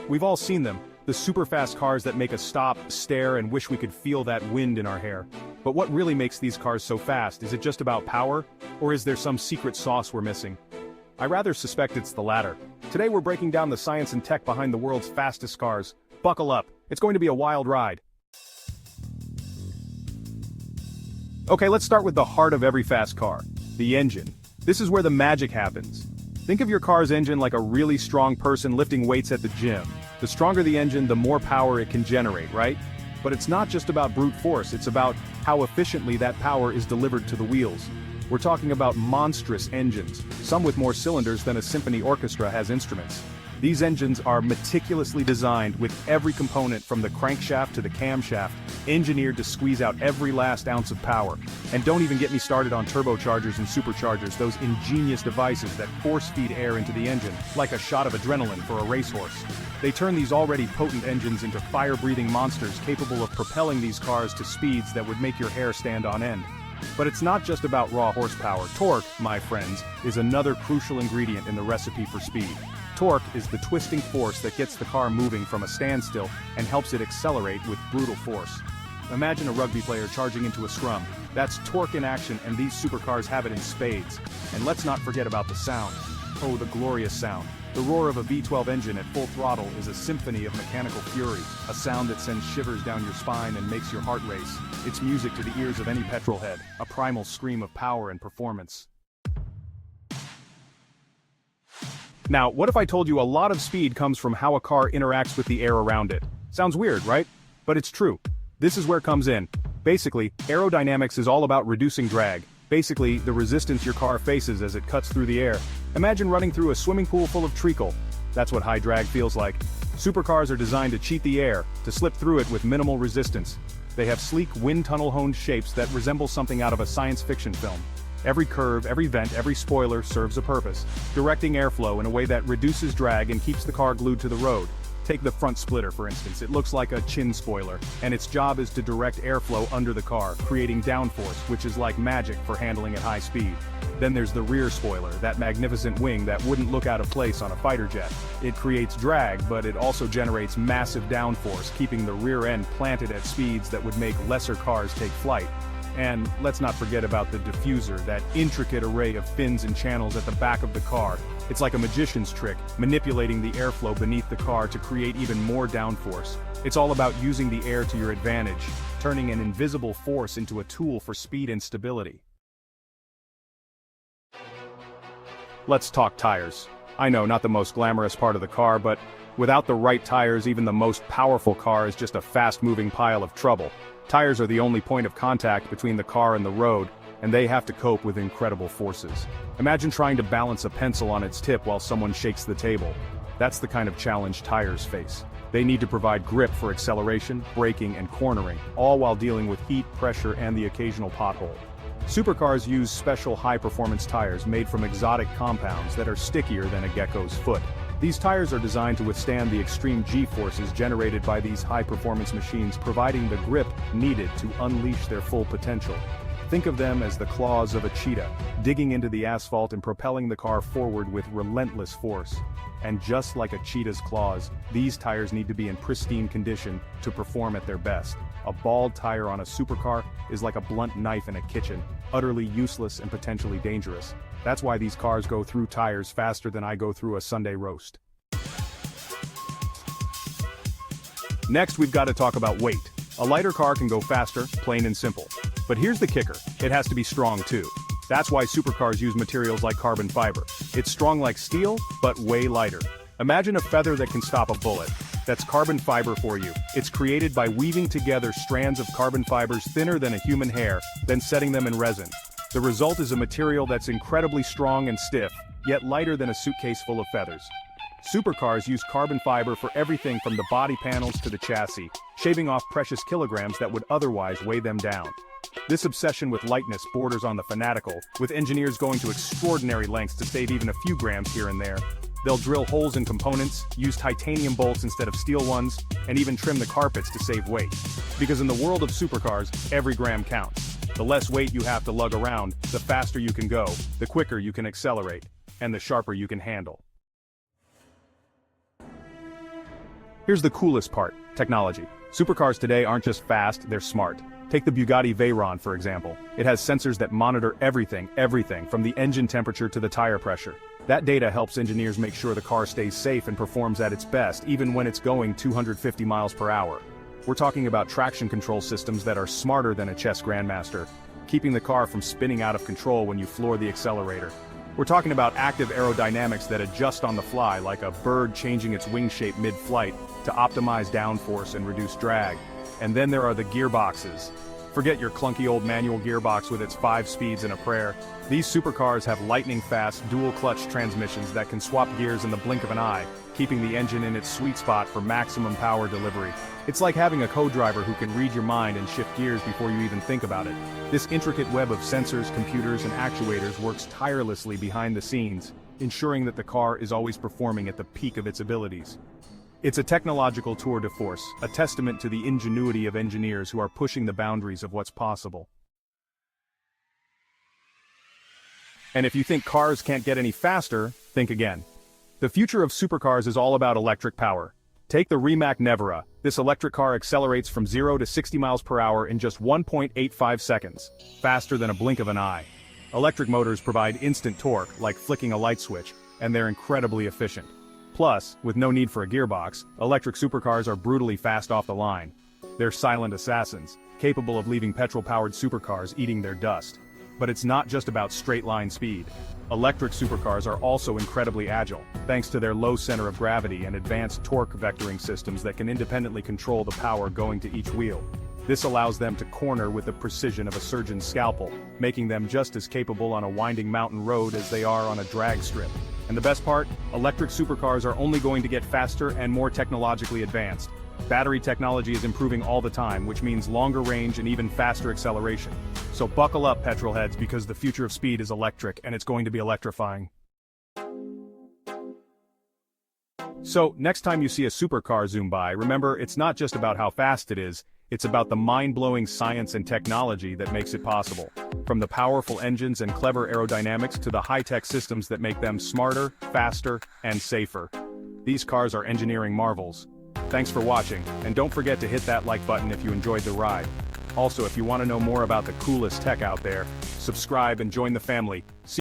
We've all seen them, the super fast cars that make us stop, stare, and wish we could feel that wind in our hair. But what really makes these cars so fast? Is it just about power? Or is there some secret sauce we're missing? I rather suspect it's the latter. Today we're breaking down the science and tech behind the world's fastest cars. Buckle up, it's going to be a wild ride. Okay, let's start with the heart of every fast car, the engine. This is where the magic happens. Think of your car's engine like a really strong person lifting weights at the gym. The stronger the engine, the more power it can generate, right? But it's not just about brute force, it's about how efficiently that power is delivered to the wheels. We're talking about monstrous engines, some with more cylinders than a symphony orchestra has instruments. These engines are meticulously designed with every component from the crankshaft to the camshaft, engineered to squeeze out every last ounce of power. And don't even get me started on turbochargers and superchargers, those ingenious devices that force-feed air into the engine, like a shot of adrenaline for a racehorse. They turn these already potent engines into fire-breathing monsters capable of propelling these cars to speeds that would make your hair stand on end. But it's not just about raw horsepower. Torque, my friends, is another crucial ingredient in the recipe for speed. Torque is the twisting force that gets the car moving from a standstill and helps it accelerate with brutal force. Imagine a rugby player charging into a scrum. That's torque in action, and these supercars have it in spades. And let's not forget about the sound. Oh, the glorious sound. The roar of a V12 engine at full throttle is a symphony of mechanical fury, a sound that sends shivers down your spine and makes your heart race. It's music to the ears of any petrolhead, a primal scream of power and performance. Now, what if I told you a lot of speed comes from how a car interacts with the air around it? Sounds weird, right? But it's true. This is where it comes in. Basically, aerodynamics is all about reducing drag. Basically, the resistance your car faces as it cuts through the air. Imagine running through a swimming pool full of treacle. That's what high drag feels like. Supercars are designed to cheat the air, to slip through it with minimal resistance. They have sleek, wind tunnel-honed shapes that resemble something out of a science fiction film. Every curve, every vent, every spoiler serves a purpose, directing airflow in a way that reduces drag and keeps the car glued to the road. Take the front splitter, for instance. It looks like a chin spoiler, and its job is to direct airflow under the car, creating downforce, which is like magic for handling at high speed. Then there's the rear spoiler, that magnificent wing that wouldn't look out of place on a fighter jet. It creates drag, but it also generates massive downforce, keeping the rear end planted at speeds that would make lesser cars take flight. And let's not forget about the diffuser, that intricate array of fins and channels at the back of the car. It's like a magician's trick, manipulating the airflow beneath the car to create even more downforce. It's all about using the air to your advantage, turning an invisible force into a tool for speed and stability. Let's talk tires. I know, not the most glamorous part of the car, but without the right tires, even the most powerful car is just a fast-moving pile of trouble. Tires are the only point of contact between the car and the road, and they have to cope with incredible forces. Imagine trying to balance a pencil on its tip while someone shakes the table. That's the kind of challenge tires face. They need to provide grip for acceleration, braking, and cornering, all while dealing with heat, pressure, and the occasional pothole. Supercars use special high-performance tires made from exotic compounds that are stickier than a gecko's foot. These tires are designed to withstand the extreme G-forces generated by these high-performance machines, providing the grip needed to unleash their full potential. Think of them as the claws of a cheetah, digging into the asphalt and propelling the car forward with relentless force. And just like a cheetah's claws, these tires need to be in pristine condition to perform at their best. A bald tire on a supercar is like a blunt knife in a kitchen, utterly useless and potentially dangerous. That's why these cars go through tires faster than I go through a Sunday roast. Next, we've got to talk about weight. A lighter car can go faster, plain and simple. But here's the kicker, it has to be strong too. That's why supercars use materials like carbon fiber. It's strong like steel, but way lighter. Imagine a feather that can stop a bullet. That's carbon fiber for you. It's created by weaving together strands of carbon fibers thinner than a human hair, then setting them in resin. The result is a material that's incredibly strong and stiff, yet lighter than a suitcase full of feathers. Supercars use carbon fiber for everything from the body panels to the chassis, shaving off precious kilograms that would otherwise weigh them down. This obsession with lightness borders on the fanatical, with engineers going to extraordinary lengths to save even a few grams here and there. They'll drill holes in components, use titanium bolts instead of steel ones, and even trim the carpets to save weight. Because in the world of supercars, every gram counts. The less weight you have to lug around, the faster you can go, the quicker you can accelerate, and the sharper you can handle. Here's the coolest part, technology. Supercars today aren't just fast, they're smart. Take the Bugatti Chiron for example. It has sensors that monitor everything from the engine temperature to the tire pressure. That data helps engineers make sure the car stays safe and performs at its best even when it's going 250 miles per hour. We're talking about traction control systems that are smarter than a chess grandmaster, keeping the car from spinning out of control when you floor the accelerator. We're talking about active aerodynamics that adjust on the fly like a bird changing its wing shape mid-flight to optimize downforce and reduce drag. And then there are the gearboxes. Forget your clunky old manual gearbox with its 5 speeds and a prayer. These supercars have lightning-fast dual-clutch transmissions that can swap gears in the blink of an eye, keeping the engine in its sweet spot for maximum power delivery. It's like having a co-driver who can read your mind and shift gears before you even think about it. This intricate web of sensors, computers, and actuators works tirelessly behind the scenes, ensuring that the car is always performing at the peak of its abilities. It's a technological tour de force, a testament to the ingenuity of engineers who are pushing the boundaries of what's possible. And if you think cars can't get any faster, think again. The future of supercars is all about electric power. Take the Rimac Nevera. This electric car accelerates from 0 to 60 miles per hour in just 1.85 seconds, faster than a blink of an eye. Electric motors provide instant torque, like flicking a light switch, and they're incredibly efficient. Plus, with no need for a gearbox, electric supercars are brutally fast off the line. They're silent assassins, capable of leaving petrol-powered supercars eating their dust. But it's not just about straight-line speed. Electric supercars are also incredibly agile, thanks to their low center of gravity and advanced torque vectoring systems that can independently control the power going to each wheel. This allows them to corner with the precision of a surgeon's scalpel, making them just as capable on a winding mountain road as they are on a drag strip. And the best part? Electric supercars are only going to get faster and more technologically advanced. Battery technology is improving all the time, which means longer range and even faster acceleration. So buckle up, petrolheads, because the future of speed is electric, and it's going to be electrifying. So, next time you see a supercar zoom by, remember, it's not just about how fast it is, it's about the mind-blowing science and technology that makes it possible. From the powerful engines and clever aerodynamics to the high-tech systems that make them smarter, faster, and safer. These cars are engineering marvels. Thanks for watching, and don't forget to hit that like button if you enjoyed the ride. Also, if you want to know more about the coolest tech out there, subscribe and join the family.